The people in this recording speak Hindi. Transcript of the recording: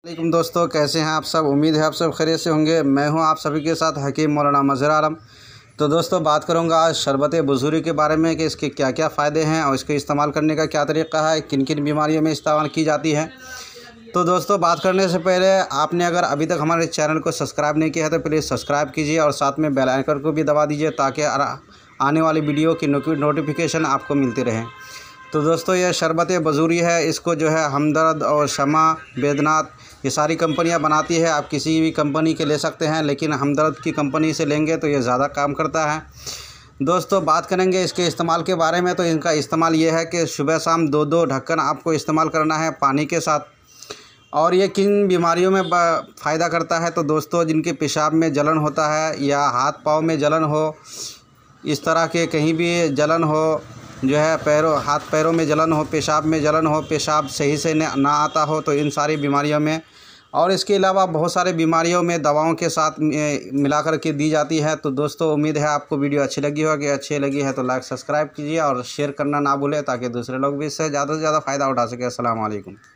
वालेकुम दोस्तों, कैसे हैं आप सब। उम्मीद है आप सब खैरियत से होंगे। मैं हूं आप सभी के साथ हकीम मौलाना मज़हर आलम। तो दोस्तों बात करूंगा आज शरबत बुज़ुर्ग के बारे में कि इसके क्या क्या फ़ायदे हैं और इसके इस्तेमाल करने का क्या तरीक़ा है, किन किन बीमारियों में इस्तेमाल की जाती है। तो दोस्तों बात करने से पहले आपने अगर अभी तक हमारे चैनल को सब्सक्राइब नहीं किया है तो प्लीज़ सब्सक्राइब कीजिए और साथ में बेल आइकन को भी दबा दीजिए ताकि आने वाली वीडियो की नोटिफिकेशन आपको मिलती रहे। तो दोस्तों ये शरबत बुज़ुर्ग है, इसको जो है हमदर्द और शमा, बैद्यनाथ ये सारी कंपनियां बनाती है। आप किसी भी कंपनी के ले सकते हैं, लेकिन हमदर्द की कंपनी से लेंगे तो ये ज़्यादा काम करता है। दोस्तों बात करेंगे इसके इस्तेमाल के बारे में। तो इनका इस्तेमाल ये है कि सुबह शाम 2-2 ढक्कन आपको इस्तेमाल करना है पानी के साथ। और ये किन बीमारियों में फ़ायदा करता है, तो दोस्तों जिनके पेशाब में जलन होता है या हाथ पाँव में जलन हो, इस तरह के कहीं भी जलन हो, जो है हाथ पैरों में जलन हो, पेशाब में जलन हो, पेशाब सही से ना आता हो, तो इन सारी बीमारियों में। और इसके अलावा बहुत सारे बीमारियों में दवाओं के साथ मिलाकर के दी जाती है। तो दोस्तों उम्मीद है आपको वीडियो अच्छी लगी होगी। अच्छी लगी है तो लाइक सब्सक्राइब कीजिए और शेयर करना ना भूलें ताकि दूसरे लोग भी इससे ज़्यादा से ज़्यादा फ़ायदा उठा सकें। अस्सलाम वालेकुम।